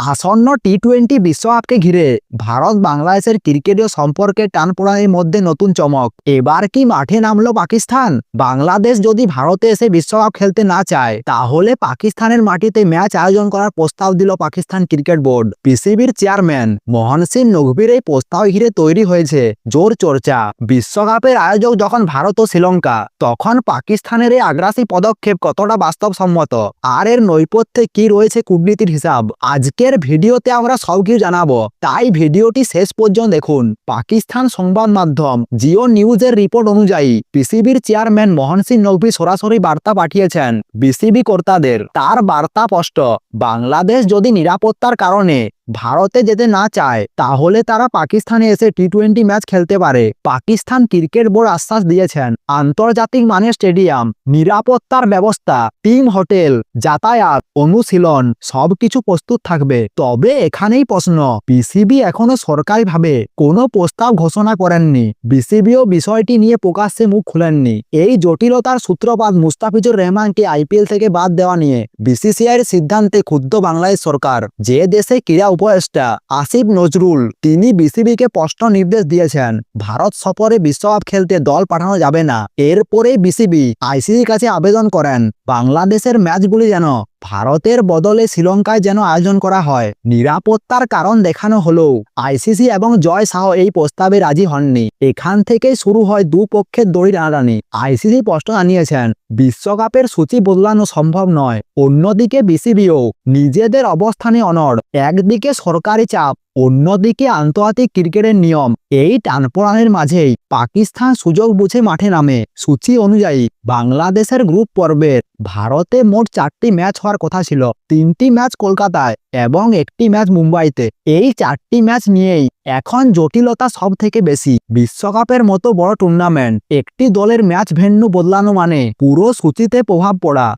আসন্ন টি-20 বিশ্বকাপকে ঘিরে ভারত বাংলাদেশের ক্রিকেটীয় সম্পর্কে টানপোড়েনের মধ্যে নতুন চমক। এবার কি মাঠে নামলো পাকিস্তান? বাংলাদেশ যদি ভারতে এসে বিশ্বকাপ খেলতে না চায়, তাহলে পাকিস্তানের মাটিতে ম্যাচ আয়োজন করার প্রস্তাব দিল পাকিস্তান ক্রিকেট বোর্ড। পিসিবির চেয়ারম্যান মহসিন নকভির এই প্রস্তাব ঘিরে তৈরি হয়েছে জোর চর্চা। বিশ্বকাপের আয়োজক যখন ভারত ও শ্রীলঙ্কা, তখন পাকিস্তানের এই আগ্রাসী পদক্ষেপ কতটা বাস্তবসম্মত, আর এর নৈপথ্যে কি রয়েছে কূটনীতির হিসাব, আজকের ভিডিওতে আমরা সবকিছু জানাবো। তাই ভিডিওটি শেষ পর্যন্ত দেখুন। পাকিস্তান সংবাদ মাধ্যম জিও নিউজের রিপোর্ট অনুযায়ী পিসিবির চেয়ারম্যান মহসিন নকভি সরাসরি বার্তা পাঠিয়েছেন বিসিবি কর্তাদের। তার বার্তা স্পষ্ট, বাংলাদেশ যদি নিরাপত্তার কারণে ভারতে যেতে না চায়, তাহলে তারা পাকিস্তানে এসে টি-20 ম্যাচ খেলতে পারে। পাকিস্তান ক্রিকেট বোর্ড আশ্বাস দিয়েছেন, আন্তর্জাতিক মানের স্টেডিয়াম, নিরাপত্তার ব্যবস্থা, টিম হোটেল, যাতায়াত, অনুশীলন সবকিছু প্রস্তুত থাকবে। তবে এখানেই প্রশ্ন, পিসিবি এখনো সরকারিভাবে কোনো প্রস্তাব ঘোষণা করেননি। বিসিবিও বিষয়টি নিয়ে প্রকাশ্যে মুখ খুলেননি। এই জটিলতার সূত্রপাত মুস্তাফিজুর রহমানকে আইপিএল থেকে বাদ দেওয়া নিয়ে বিসিসিআইয়ের সিদ্ধান্তে ক্ষুব্ধ বাংলাদেশ সরকার। যে দেশে ক্রীড়া উপদেষ্টা আসিফ নজরুল, তিনি বিসিবিকে স্পষ্ট নির্দেশ দিয়েছেন, ভারত সফরে বিশ্বকাপ খেলতে দল পাঠানো যাবে না। এরপরে বিসিবি আইসিসির কাছে আবেদন করেন, বাংলাদেশের ম্যাচগুলি যেন ভারতের বদলে শ্রীলঙ্কায় যেন আয়োজন করা হয়। নিরাপত্তার কারণ দেখানো হলেও আইসিসি এবং জয় শাহ এই প্রস্তাবে রাজি হননি। এখান থেকেই শুরু হয় দুপক্ষের দড়ি টানাটানি। আইসিসি স্পষ্ট জানিয়েছেন, বিশ্বকাপের সূচি বদলানো সম্ভব নয়। অন্যদিকে বিসিবিও নিজেদের অবস্থানে অনড়। একদিকে সরকারি চাপ, অন্যদিকে আন্তর্জাতিক ক্রিকেটের নিয়ম। এই টানপোড়েনের মাঝেই পাকিস্তান সুযোগ বুঝে মাঠে নামে। সূচি অনুযায়ী বাংলাদেশের গ্রুপ পর্বের ভারতে মোট 4টি ম্যাচ হওয়ার কথা ছিল। 3টি ম্যাচ কলকাতায় এবং 1টি ম্যাচ মুম্বাইতে। এই 4টি ম্যাচ নিয়েই এখন জটিলতা সব থেকে বেশি। বিশ্বকাপের মতো বড় টুর্নামেন্ট, একটি দলের ম্যাচ ভেন্যু বদলানো মানে পুরো সূচিতে প্রভাব পড়া।